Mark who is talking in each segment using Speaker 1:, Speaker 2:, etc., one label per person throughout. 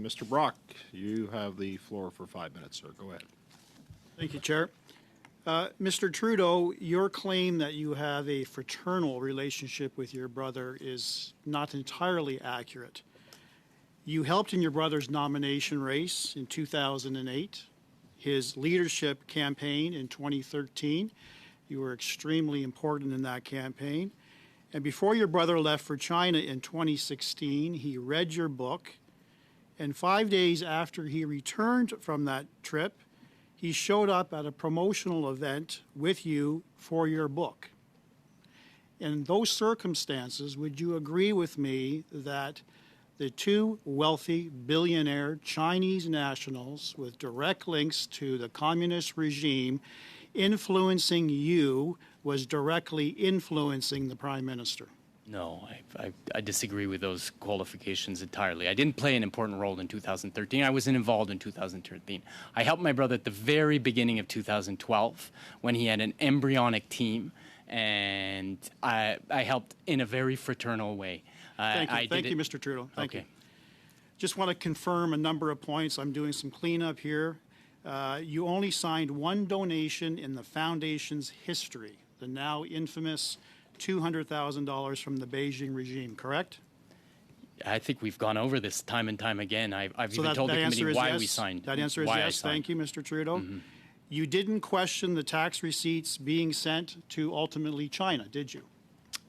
Speaker 1: Mr. Brock, you have the floor for 5 minutes, sir. Go ahead.
Speaker 2: Thank you, Chair. Mr. Trudeau, your claim that you have a fraternal relationship with your brother is not entirely accurate. You helped in your brother's nomination race in 2008, his leadership campaign in 2013. You were extremely important in that campaign. And before your brother left for China in 2016, he read your book. And 5 days after he returned from that trip, he showed up at a promotional event with you for your book. In those circumstances, would you agree with me that the two wealthy billionaire Chinese nationals with direct links to the communist regime influencing you was directly influencing the Prime Minister?
Speaker 3: No, I disagree with those qualifications entirely. I didn't play an important role in 2013. I wasn't involved in 2013. I helped my brother at the very beginning of 2012 when he had an embryonic team, and I helped in a very fraternal way.
Speaker 2: Thank you, Mr. Trudeau. Thank you. Just want to confirm a number of points. I'm doing some cleanup here. You only signed one donation in the Foundation's history, the now infamous $200,000 from the Beijing regime, correct?
Speaker 3: I think we've gone over this time and time again. I've even told the committee why we signed.
Speaker 2: That answer is yes. Thank you, Mr. Trudeau. Mm-hmm. You didn't question the tax receipts being sent to ultimately China, did you?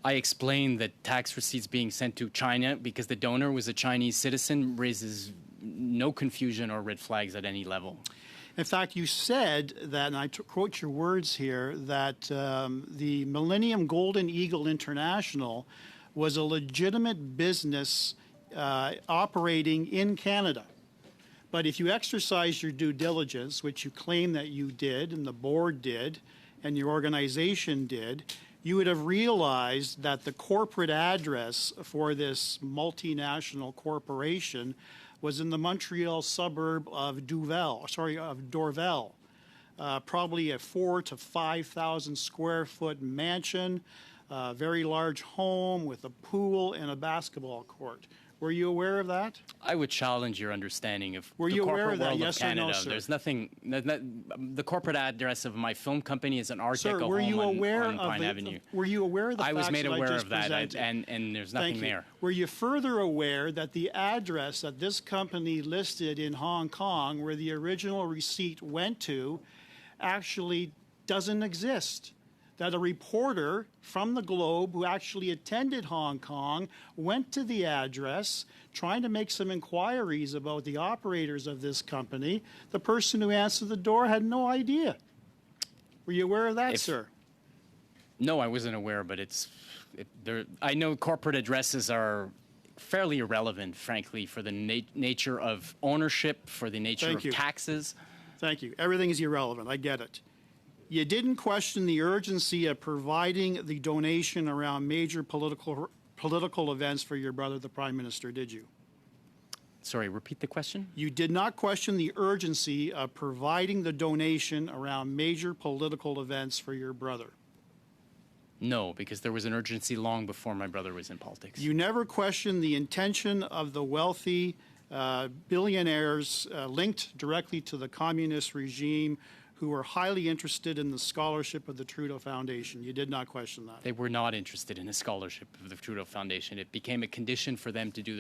Speaker 3: I explained that tax receipts being sent to China because the donor was a Chinese citizen raises no confusion or red flags at any level. In
Speaker 2: fact, you said that, and I quote your words here, that the Millennium Golden Eagle International was a legitimate business operating in Canada. But if you exercise your due diligence, which you claim that you did, and the board did, and your organization did, you would have realized that the corporate address for this multinational corporation was in the Montreal suburb of Dorval, probably a 4,000 to 5,000 square foot mansion, a very large home with a pool and a basketball court. Were you aware of that?
Speaker 3: I would challenge your understanding of
Speaker 2: the corporate world
Speaker 3: of Canada. There's nothing. The corporate address of my film company is an Art Deco home on Pine Avenue.
Speaker 2: Were you aware of the
Speaker 3: I was made aware
Speaker 2: of
Speaker 3: that, and there's nothing there.
Speaker 2: Were you further aware that the address that this company listed in Hong Kong, where the original receipt went to, actually doesn't exist? That a reporter from the Globe who actually attended Hong Kong went to the address trying to make some inquiries about the operators of this company. The person who answered the door had no idea. Were you aware of that, sir?
Speaker 3: No, I wasn't aware, but I know corporate addresses are fairly irrelevant, frankly, for the nature of ownership, for the nature of taxes.
Speaker 2: Thank you. Everything is irrelevant. I get it. You didn't question the urgency of providing the donation around major political events for your brother, the Prime Minister, did you?
Speaker 3: Sorry, repeat the question?
Speaker 2: You did not question the urgency of providing the donation around major political events for your brother?
Speaker 3: No, because there was an urgency long before my brother was in politics.
Speaker 2: You never questioned the intention of the wealthy billionaires linked directly to the communist regime who were highly interested in the scholarship of the Trudeau Foundation. You did not question that.
Speaker 3: They were not interested in the scholarship of the Trudeau Foundation. It became a condition for them to do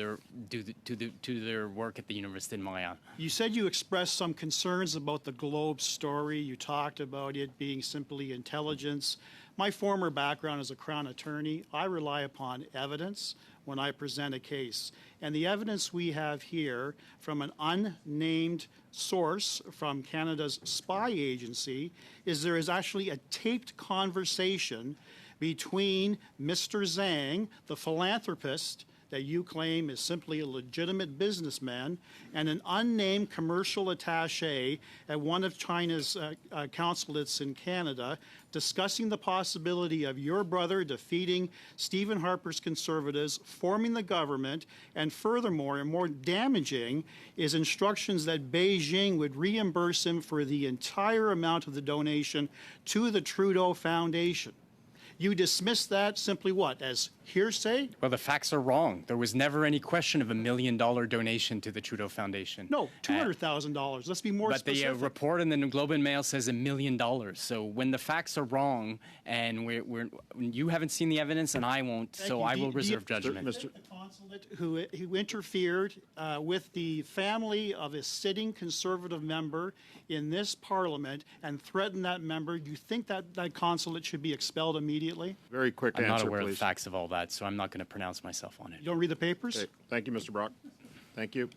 Speaker 3: their work at the University of Montreal.
Speaker 2: You said you expressed some concerns about the Globe story. You talked about it being simply intelligence. My former background as a Crown attorney, I rely upon evidence when I present a case. And the evidence we have here from an unnamed source from Canada's spy agency is there is actually a taped conversation between Mr. Zhang, the philanthropist that you claim is simply a legitimate businessman, and an unnamed commercial attaché at one of China's consulates in Canada discussing the possibility of your brother defeating Stephen Harper's Conservatives, forming the government, and furthermore, and more damaging, is instructions that Beijing would reimburse him for the entire amount of the donation to the Trudeau Foundation. You dismiss that simply what? As hearsay?
Speaker 3: Well, the facts are wrong. There was never any question of $1 million donation to the Trudeau Foundation.
Speaker 2: No, $200,000. Let's be more
Speaker 3: But the
Speaker 2: specific.
Speaker 3: report in the Globe and Mail says $1 million. So when the facts are wrong, and you haven't seen the evidence, and I won't,
Speaker 2: Thank
Speaker 3: so
Speaker 2: you.
Speaker 3: I
Speaker 2: Do
Speaker 3: will
Speaker 2: you-
Speaker 3: reserve
Speaker 2: do you-
Speaker 3: judgment.
Speaker 1: Mr.
Speaker 2: The consulate who interfered with the family of a sitting Conservative member in this Parliament and threatened that member, you think that that consulate should be expelled immediately?
Speaker 1: Very quick
Speaker 3: I'm not
Speaker 1: answer,
Speaker 3: aware of the
Speaker 1: please.
Speaker 3: facts of all that, so I'm not going to pronounce myself on it.
Speaker 2: You don't read the papers?
Speaker 1: Okay, thank you, Mr. Brock. Thank you.